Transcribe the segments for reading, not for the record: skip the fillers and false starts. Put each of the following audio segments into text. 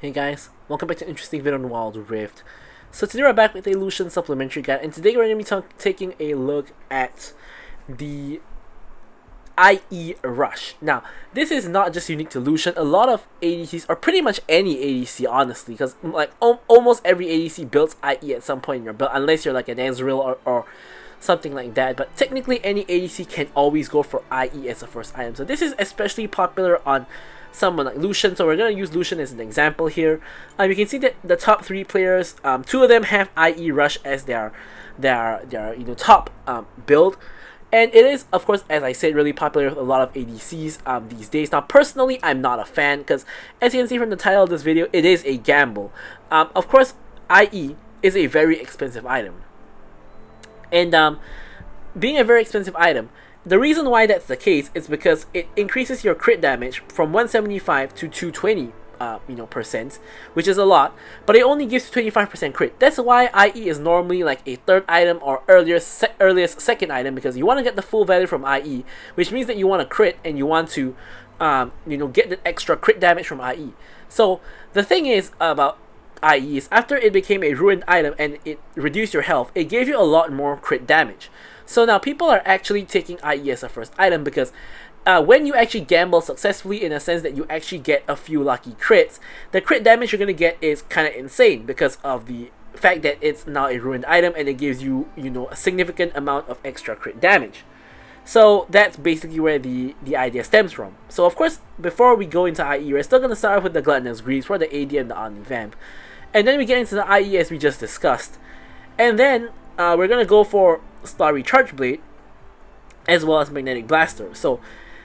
Hey guys, welcome back to an interesting video on Wild Rift. So today we're back with a Lucian supplementary guide, and today we're going to be taking a look at the IE Rush. Now, this is not just unique to Lucian. A lot of ADCs, or pretty much any ADC honestly, because like almost every ADC builds IE at some point in your build, unless you're like an Ezreal or something like that. But technically any ADC can always go for IE as a first item. So this is especially popular on someone like Lucian, so we're going to use Lucian as an example here. You can see that the top 3 players, 2 of them have IE Rush as their top build, and it is, of course, as I said, really popular with a lot of ADCs these days. Now, personally, I'm not a fan, because as you can see from the title of this video, it is a gamble. Of course, IE is a very expensive item, and being a very expensive item, the reason why that's the case is because it increases your crit damage from 175 to 220 percent, which is a lot, but it only gives you 25% crit. That's why IE is normally like a 3rd item or earliest 2nd item, because you want to get the full value from IE, which means that you want to crit and you want to get the extra crit damage from IE. So the thing is about IE is, after it became a ruined item and it reduced your health, it gave you a lot more crit damage. So now people are actually taking IE as a first item, because when you actually gamble successfully, in a sense that you actually get a few lucky crits, the crit damage you're going to get is kind of insane, because of the fact that it's now a ruined item and it gives you, a significant amount of extra crit damage. So that's basically where the idea stems from. So of course, before we go into IE, we're still going to start off with the Gluttonous Greaves for the AD and the Omni Vamp. And then we get into the IE as we just discussed. And then we're going to go for Slurry Charge Blade as well as Magnetic Blaster. So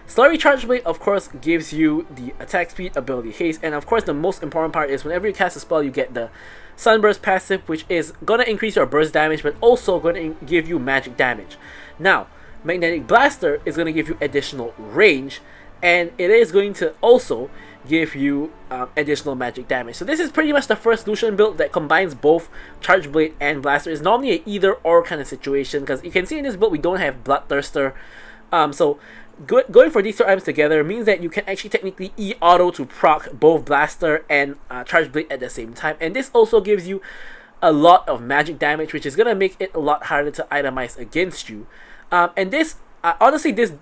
Slurry Charge Blade, of course, gives you the attack speed, ability haste, and of course the most important part is whenever you cast a spell, you get the Sunburst passive, which is going to increase your burst damage but also going to give you magic damage. Now, Magnetic Blaster is going to give you additional range, and it is going to also give you additional magic damage. So this is pretty much the first Lucian build that combines both Charge Blade and Blaster. It's normally an either or kind of situation, because you can see in this build we don't have Bloodthirster. So going for these 2 items together means that you can actually technically E-auto to proc both Blaster and Charge Blade at the same time. And this also gives you a lot of magic damage, which is going to make it a lot harder to itemize against you. And this, honestly, this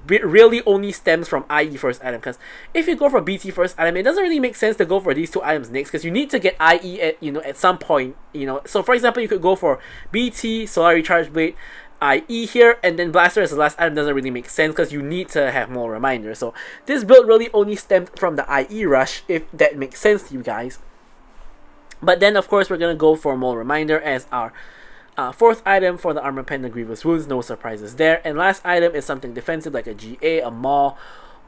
really only stems from IE first item, because if you go for BT first item, it doesn't really make sense to go for these 2 items next, because you need to get IE at at some point. So for example, you could go for BT, Solari Charge Blade, IE here, and then Blaster as the last item. Doesn't really make sense, because you need to have more reminders. So this build really only stemmed from the IE Rush, if that makes sense to you guys. But then of course we're gonna go for more reminder as our 4th item for the Armor Pen, the Grievous Wounds, no surprises there. And last item is something defensive like a GA, a Maw,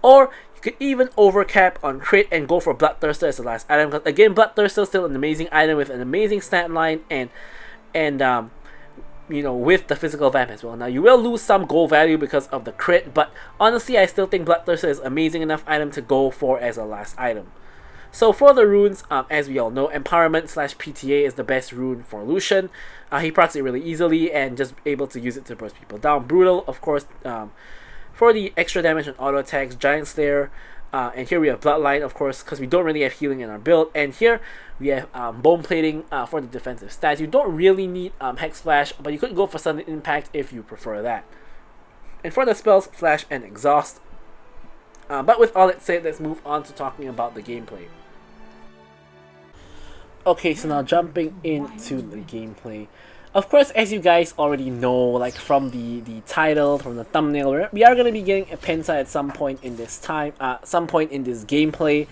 or you could even overcap on crit and go for Bloodthirster as the last item, because again, Bloodthirster is still an amazing item with an amazing stat line and with the physical vamp as well. Now you will lose some gold value because of the crit, but honestly I still think Bloodthirster is an amazing enough item to go for as a last item. So for the runes, as we all know, Empowerment / PTA is the best rune for Lucian. He procs it really easily and just able to use it to burst people down. Brutal, of course, for the extra damage on auto attacks. Giant Slayer, and here we have Bloodline, of course, because we don't really have healing in our build. And here we have Bone Plating for the defensive stats. You don't really need Hex Splash, but you could go for Sudden Impact if you prefer that. And for the spells, Flash and Exhaust. But with all that said, let's move on to talking about the gameplay. Okay, so now jumping into the gameplay. Of course, as you guys already know, like from the title, from the thumbnail, we are going to be getting a Penta at some point in this gameplay.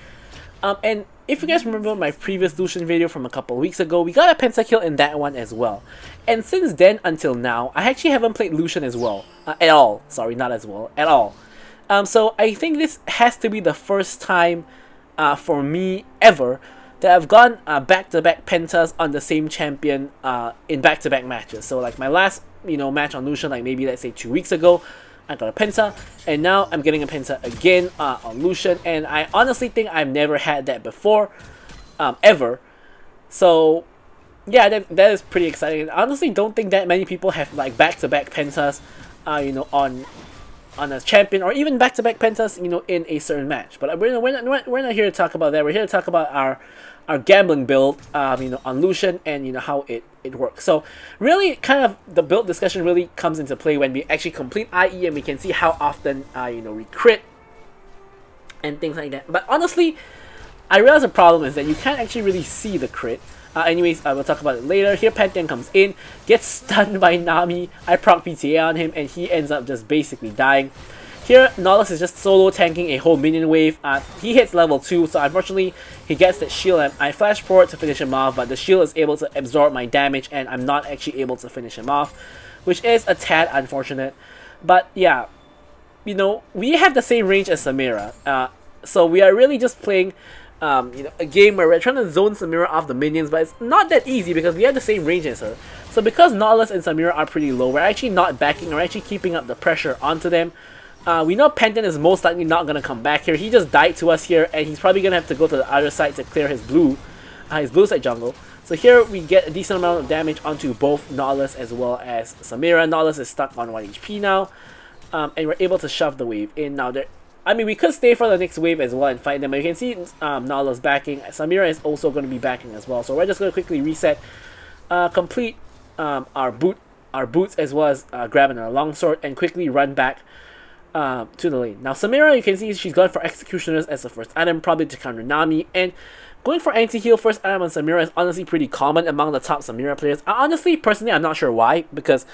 And if you guys remember my previous Lucian video from a couple of weeks ago, we got a Penta kill in that one as well. And since then until now, I actually haven't played Lucian as well. At all. Sorry, not as well. At all. So I think this has to be the first time for me ever that I've gone back-to-back pentas on the same champion in back-to-back matches. So like my last match on Lucian, like maybe let's say 2 weeks ago, I got a penta, and now I'm getting a penta again on Lucian, and I honestly think I've never had that before, ever. So yeah, that is pretty exciting. I honestly don't think that many people have like back-to-back pentas, on a champion, or even back-to-back pentas, in a certain match. But we're not here to talk about that. We're here to talk about our gambling build, on Lucian, and how it works. So really, kind of the build discussion really comes into play when we actually complete IE and we can see how often we crit and things like that. But honestly, I realize the problem is that you can't actually really see the crit. Anyways, I will talk about it later. Here, Pantheon comes in, gets stunned by Nami. I proc PTA on him, and he ends up just basically dying. Here, Nautilus is just solo tanking a whole minion wave. He hits level 2, so unfortunately, he gets that shield, and I flash forward to finish him off, but the shield is able to absorb my damage, and I'm not actually able to finish him off, which is a tad unfortunate. But yeah, we have the same range as Samira, so we are really just playing a game where we're trying to zone Samira off the minions, but it's not that easy because we have the same range as her. So because Nautilus and Samira are pretty low, we're actually not backing, we're actually keeping up the pressure onto them. We know Pantheon is most likely not going to come back here. He just died to us here, and he's probably going to have to go to the other side to clear his blue side jungle. So here we get a decent amount of damage onto both Nautilus as well as Samira. Nautilus is stuck on 1 HP now, and we're able to shove the wave in. Now, we could stay for the next wave as well and fight them, but you can see Nautilus backing. Samira is also going to be backing as well. So we're just going to quickly reset, complete our boots as well as grabbing our longsword and quickly run back to the lane. Now Samira, you can see she's going for Executioners as the first item, probably to counter Nami, and going for anti-heal first item on Samira is honestly pretty common among the top Samira players. Honestly, personally, I'm not sure why, because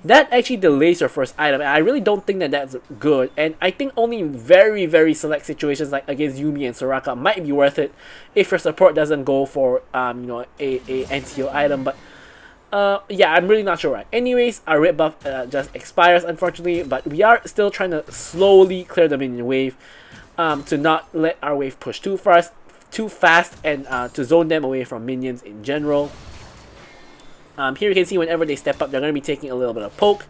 that actually delays your first item, and I really don't think that that's good, and I think only in very, very select situations like against Yuumi and Soraka might be worth it if your support doesn't go for a anti-heal item, but yeah, I'm really not sure. Right. Anyways, our red buff just expires unfortunately, but we are still trying to slowly clear the minion wave to not let our wave push too fast, and to zone them away from minions in general. Here you can see whenever they step up, they're going to be taking a little bit of poke.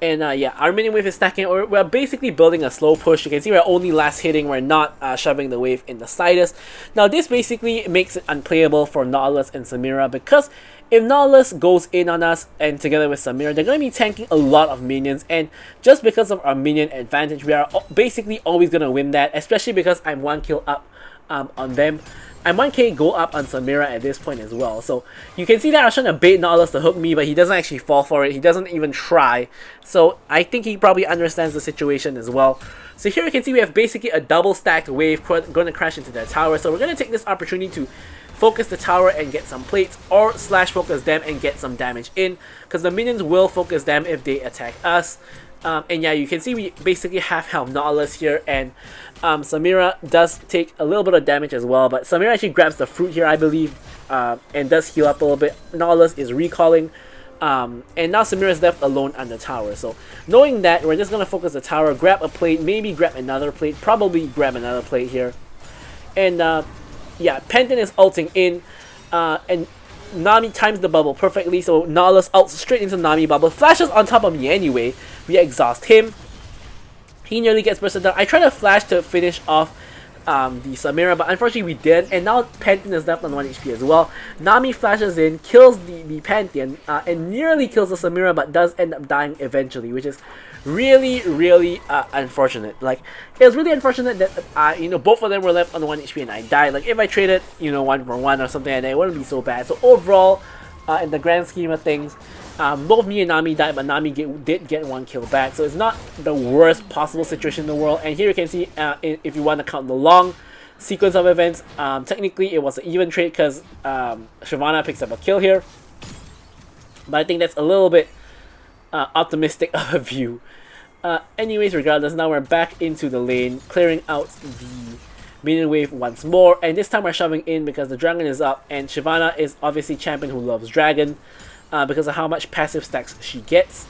And yeah, our minion wave is stacking. We're basically building a slow push. You can see we're only last hitting. We're not shoving the wave in the slightest. Now this basically makes it unplayable for Nautilus and Samira, because if Nautilus goes in on us and together with Samira, they're going to be tanking a lot of minions. And just because of our minion advantage, we are basically always going to win that, especially because I'm 1 kill up on them. I'm 1k go up on Samira at this point as well. So you can see that I was trying to bait Nautilus to hook me, but he doesn't actually fall for it. He doesn't even try. So I think he probably understands the situation as well. So here you can see we have basically a double stacked wave going to crash into their tower. So we're going to take this opportunity to focus the tower and get some plates, or slash focus them and get some damage in, because the minions will focus them if they attack us. And yeah, you can see we basically have Nautilus here, and Samira does take a little bit of damage as well, but Samira actually grabs the fruit here, I believe, and does heal up a little bit. Nautilus is recalling, and now Samira is left alone on the tower. So knowing that, we're just going to focus the tower, grab a plate, maybe grab another plate, probably grab another plate here. And yeah, Pantheon is ulting in, and Nami times the bubble perfectly, so Nautilus ults straight into Nami bubble, flashes on top of me anyway. We exhaust him. He nearly gets bursted down. I try to flash to finish off the Samira, but unfortunately we did, and now Pantheon is left on 1 HP as well. Nami flashes in, kills the Pantheon, and nearly kills the Samira, but does end up dying eventually, which is really, really unfortunate. Like, it was really unfortunate that both of them were left on 1 HP and I died. Like, if I traded 1 for 1 or something like that, it wouldn't be so bad. So overall, in the grand scheme of things, both me and Nami died, but Nami did get 1 kill back, so it's not the worst possible situation in the world. And here you can see, if you want to count the long sequence of events, technically it was an even trade because Shyvana picks up a kill here, but I think that's a little bit optimistic of a view. Anyways, regardless, now we're back into the lane, clearing out the minion wave once more, and this time we're shoving in because the dragon is up, and Shyvana is obviously champion who loves dragon, because of how much passive stacks she gets.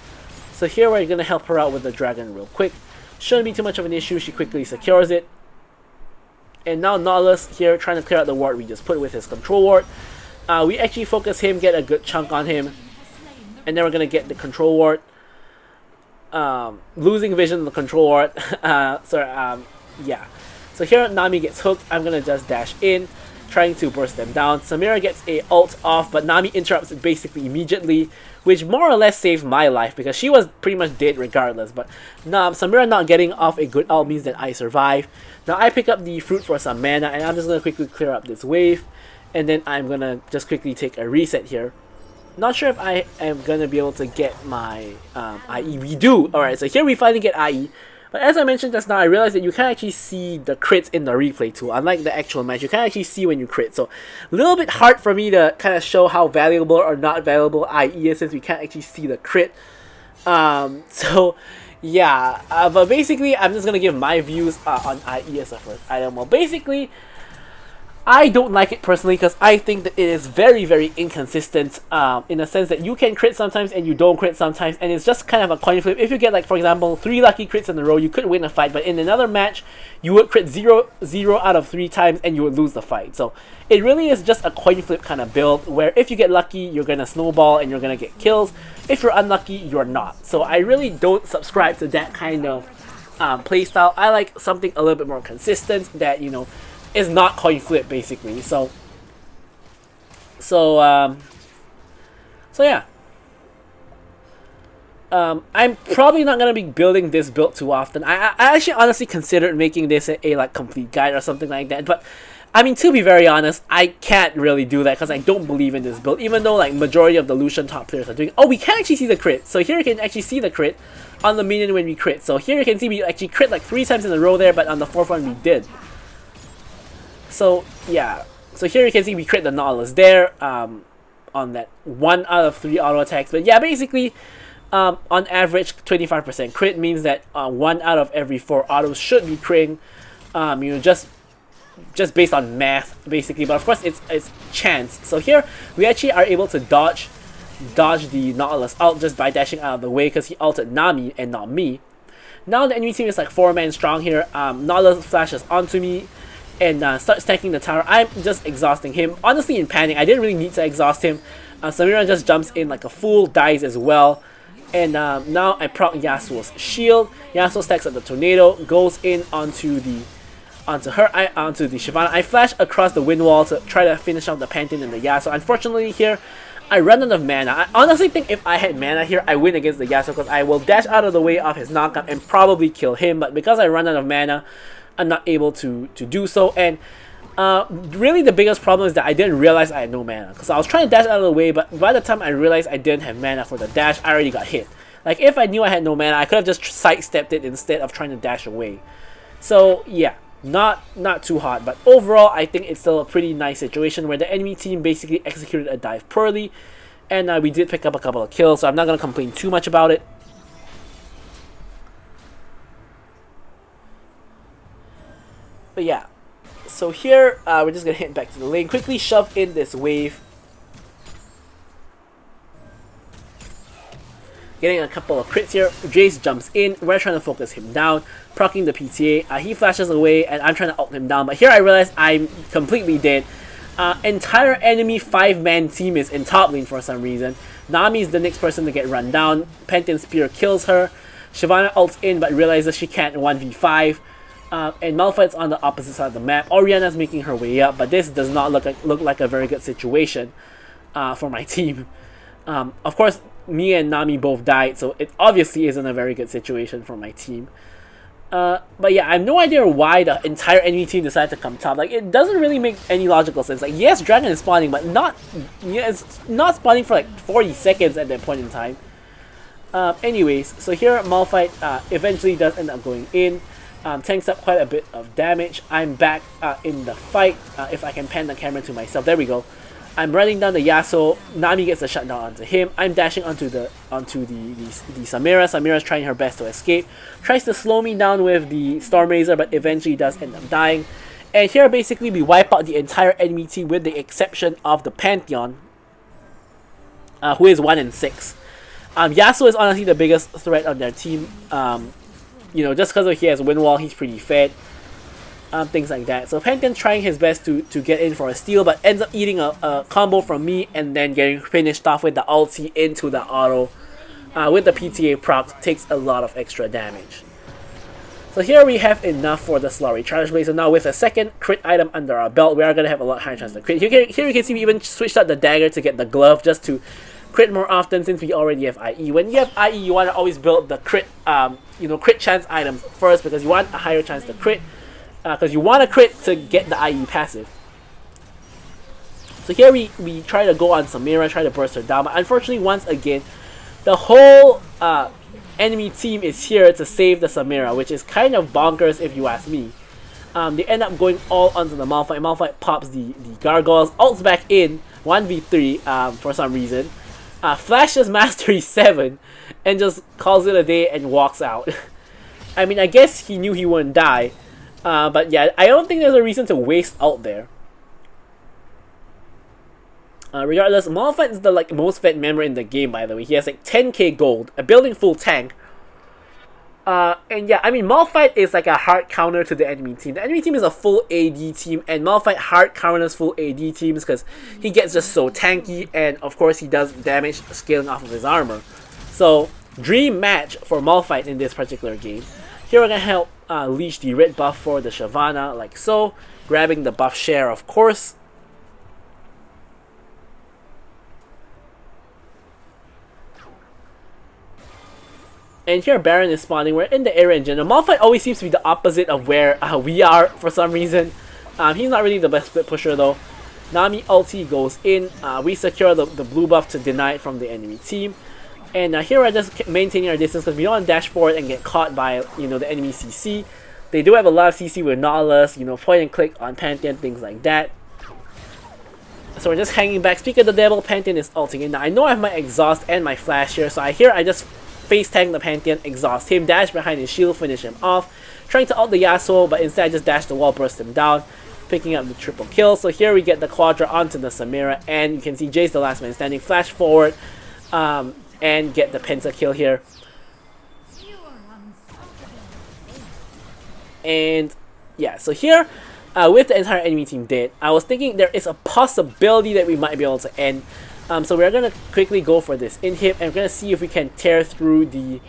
So here we're going to help her out with the dragon real quick. Shouldn't be too much of an issue, she quickly secures it. And now Nautilus here trying to clear out the ward we just put with his control ward. We actually focus him, get a good chunk on him, and then we're going to get the control ward. Losing vision of the control ward. Yeah. So here Nami gets hooked, I'm going to just dash in. trying to burst them down. Samira gets a ult off, but Nami interrupts it basically immediately, which more or less saved my life because she was pretty much dead regardless. But Samira not getting off a good ult means that I survive. Now I pick up the fruit for some mana, and I'm just going to quickly clear up this wave, and then I'm going to just quickly take a reset here. Not sure if I am going to be able to get my IE. We do! Alright, so here we finally get IE. But as I mentioned just now, I realized that you can actually see the crits in the replay too. Unlike the actual match, you can actually see when you crit. So a little bit hard for me to kind of show how valuable or not valuable IE is since we can't actually see the crit. So yeah, but basically I'm just going to give my views on IE as a first item. Well, basically, I don't like it personally because I think that it is very, very inconsistent in the sense that you can crit sometimes and you don't crit sometimes, and it's just kind of a coin flip. If you get, like, for example, 3 lucky crits in a row, you could win a fight, but in another match, you would crit 0 out of 3 times and you would lose the fight. So it really is just a coin flip kind of build where if you get lucky, you're going to snowball and you're going to get kills. If you're unlucky, you're not. So I really don't subscribe to that kind of playstyle. I like something a little bit more consistent that, you know, is not coin flip basically. So yeah. I'm probably not gonna be building this build too often. I actually honestly considered making this a like complete guide or something like that, but I mean, to be very honest, I can't really do that because I don't believe in this build, even though like majority of the Lucian top players are doing. Oh, we can actually see the crit. So here you can actually see the crit on the minion when we crit. So here you can see we actually crit like 3 times in a row there, but on the 4th one we did. So yeah, so here you can see we crit the Nautilus there on that 1 out of 3 auto attacks. But yeah, basically on average 25% crit means that 1 out of every 4 autos should be critting, you know, just based on math basically. But of course it's chance. So here we actually are able to dodge the Nautilus ult just by dashing out of the way because he ulted Nami and not me. Now the enemy team is like 4-man strong here. Nautilus flashes onto me and starts tanking the tower. I'm just exhausting him. Honestly, in panic, I didn't really need to exhaust him. Samira just jumps in like a fool, dies as well. And now I proc Yasuo's shield. Yasuo stacks up the tornado, goes in onto the Shyvana. I flash across the wind wall to try to finish off the Pantheon and the Yasuo. Unfortunately here, I run out of mana. I honestly think if I had mana here, I win against the Yasuo because I will dash out of the way of his knockup and probably kill him. But because I run out of mana, I'm not able to do so. And really the biggest problem is that I didn't realize I had no mana because I was trying to dash out of the way, but by the time I realized I didn't have mana for the dash, I already got hit. Like if I knew I had no mana, I could have just sidestepped it instead of trying to dash away. So yeah, not too hot, but overall I think it's still a pretty nice situation where the enemy team basically executed a dive poorly, and we did pick up a couple of kills, so I'm not going to complain too much about it. But yeah, so here we're just gonna hit back to the lane, quickly shove in this wave, getting a couple of crits here. Jace jumps in, we're trying to focus him down, proccing the PTA. He flashes away and I'm trying to ult him down, but here I realize I'm completely dead. Entire enemy 5-man team is in top lane for some reason. Nami is the next person to get run down. Pantheon Spear kills her. Shyvana ults in but realizes she can't 1v5. And Malphite's on the opposite side of the map. Orianna's making her way up, but this does not look like a very good situation for my team. Of course, me and Nami both died, so it obviously isn't a very good situation for my team. But yeah, I have no idea why the entire enemy team decided to come top. Like, it doesn't really make any logical sense. Like, yes, Dragon is spawning, but it's not spawning for like 40 seconds at that point in time. Anyways, so here Malphite eventually does end up going in. Tanks up quite a bit of damage. I'm back in the fight. If I can pan the camera to myself, there we go. I'm running down the Yasuo. Nami gets a shutdown onto him. I'm dashing onto the Samira. Samira's trying her best to escape. Tries to slow me down with the Stormrazor, but eventually does end up dying. And here basically we wipe out the entire enemy team with the exception of the Pantheon, who is 1 in 6. Yasuo is honestly the biggest threat on their team. You know, just because he has wind wall, he's pretty fed. Things like that. So Pantheon trying his best to get in for a steal, but ends up eating a combo from me and then getting finished off with the ulti into the auto. With the PTA proc, takes a lot of extra damage. So here we have enough for the Slurry Charge Blade. So now with a second crit item under our belt, we are going to have a lot higher chance to crit. Here you can see we even switched out the dagger to get the glove just to crit more often since we already have IE. When you have IE, you want to always build the crit, crit chance items first because you want a higher chance to crit. Because you want to crit to get the IE passive. So here we try to go on Samira, try to burst her down, but unfortunately once again, the whole enemy team is here to save the Samira, which is kind of bonkers if you ask me. They end up going all onto the Malphite. Malphite pops the gargoyles, ults back in, 1v3 for some reason. Flashes Mastery 7 and just calls it a day and walks out. I mean, I guess he knew he wouldn't die. But yeah, I don't think there's a reason to waste ult there. Regardless, Malphite is the most fed member in the game, by the way. He has like 10k gold, a building full tank. And yeah, I mean, Malphite is like a hard counter to the enemy team. The enemy team is a full AD team, and Malphite hard counters full AD teams because he gets just so tanky, and of course he does damage scaling off of his armor. So, dream match for Malphite in this particular game. Here we're going to help leash the red buff for the Shyvana, like so. Grabbing the buff share, of course. And here Baron is spawning. We're in the area in general. Malphite always seems to be the opposite of where we are for some reason. He's not really the best split pusher though. Nami ulti goes in. We secure the blue buff to deny it from the enemy team. And here we're just maintaining our distance because we don't want to dash forward and get caught by the enemy CC. They do have a lot of CC with Nautilus, point and click on Pantheon, things like that. So we're just hanging back. Speak of the devil, Pantheon is ulting in. Now I know I have my exhaust and my flash here, so I just face tank the Pantheon, exhaust him, dash behind his shield, finish him off. Trying to ult the Yasuo, but instead I just dash the wall, burst him down, picking up the triple kill. So here we get the Quadra onto the Samira, and you can see Jay's the last man standing. Flash forward, and get the penta kill here. And yeah, so here, with the entire enemy team dead, I was thinking there is a possibility that we might be able to end. So we're going to quickly go for this inhib, and we're going to see if we can tear through the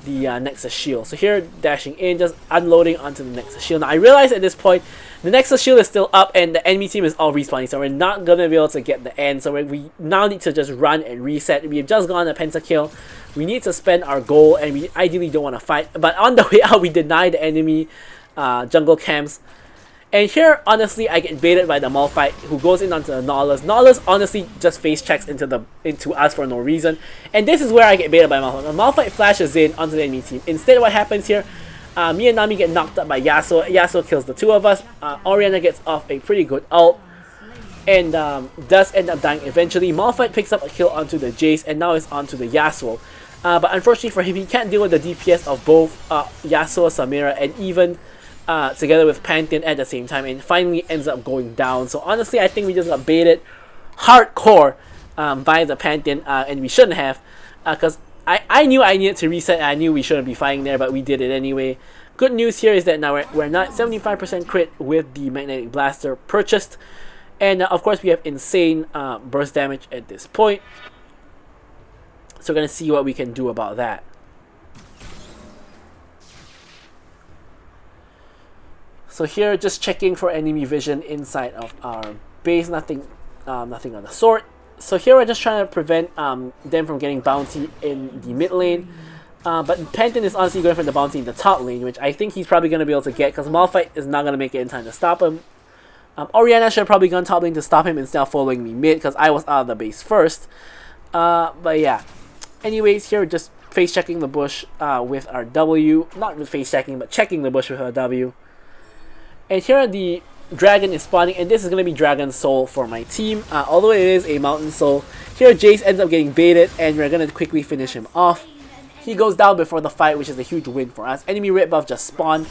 Nexus shield. So here, dashing in, just unloading onto the Nexus shield. Now I realize at this point, the Nexus shield is still up and the enemy team is all respawning, so we're not going to be able to get the end. So we now need to just run and reset. We have just gone a pentakill. We need to spend our goal, and we ideally don't want to fight. But on the way out, we deny the enemy jungle camps. And here, honestly, I get baited by the Malphite who goes in onto the Nautilus. Nautilus honestly just face checks into us for no reason. And this is where I get baited by Malphite. The Malphite flashes in onto the enemy team. Instead, what happens here, me and Nami get knocked up by Yasuo. Yasuo kills the two of us. Orianna gets off a pretty good ult. And does end up dying eventually. Malphite picks up a kill onto the Jace, and now it's onto the Yasuo. But unfortunately for him, he can't deal with the DPS of both Yasuo, Samira, and even together with Pantheon at the same time, and finally ends up going down. So honestly, I think we just got baited hardcore by the Pantheon, and we shouldn't have, because I knew I needed to reset, and I knew we shouldn't be fighting there, but we did it anyway. Good news here is that now we're not 75% crit with the Magnetic Blaster purchased, and of course we have insane burst damage at this point. So we're going to see what we can do about that. So here, just checking for enemy vision inside of our base. Nothing on the sort. So here we're just trying to prevent them from getting bounty in the mid lane. But Pantheon is honestly going for the bounty in the top lane, which I think he's probably going to be able to get, because Malphite is not going to make it in time to stop him. Orianna should have probably gone top lane to stop him instead of following me mid, because I was out of the base first. But yeah. Anyways, here we're just face checking the bush with our W. Not with face checking, but checking the bush with our W. And here the dragon is spawning, and this is going to be Dragon Soul for my team. Although it is a Mountain Soul, here Jace ends up getting baited, and we're going to quickly finish him off. He goes down before the fight, which is a huge win for us. Enemy red buff just spawned.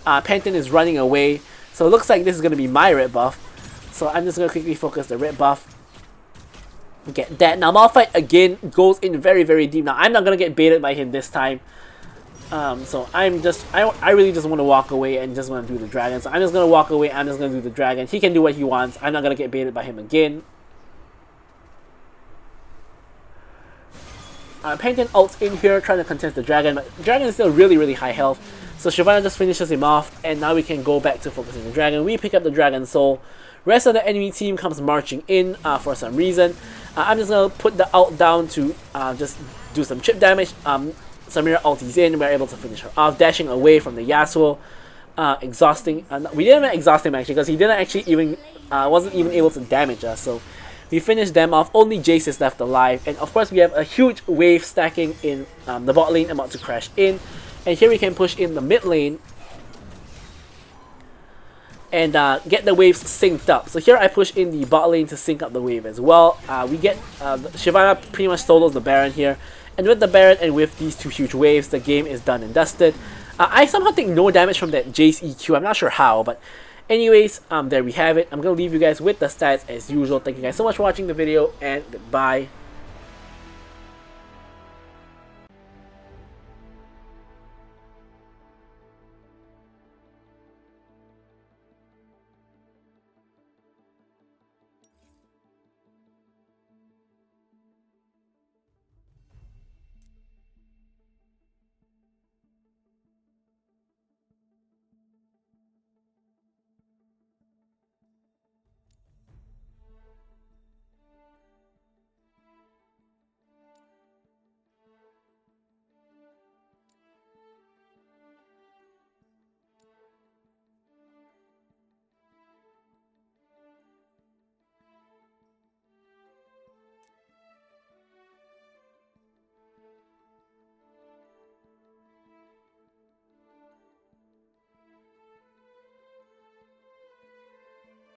Pantheon is running away, so it looks like this is going to be my red buff. So I'm just going to quickly focus the red buff. Get that. Now Malphite again goes in very, very deep. Now I'm not going to get baited by him this time. So I really just want to walk away and just want to do the dragon. So I'm just going to walk away, I'm just going to do the dragon. He can do what he wants. I'm not going to get baited by him again. Pantheon ults in here trying to contest the dragon, but the dragon is still really, really high health. So Shyvana just finishes him off, and now we can go back to focusing the dragon. We pick up the dragon soul. Rest of the enemy team comes marching in for some reason. I'm just gonna put the ult down to just do some chip damage. Samira ulties in, we're able to finish her off, dashing away from the Yasuo. Exhausting. We didn't even exhaust him actually, because he didn't actually even wasn't even able to damage us. So we finished them off. Only Jace is left alive, and of course we have a huge wave stacking in the bot lane, about to crash in. And here we can push in the mid lane and get the waves synced up. So here I push in the bot lane to sync up the wave as well. We get Shyvana pretty much solos the Baron here, and with the Baron and with these two huge waves, the game is done and dusted. I somehow take no damage from that Jace EQ. I'm not sure how, but anyways, there we have it. I'm gonna leave you guys with the stats as usual. Thank you guys so much for watching the video, and goodbye.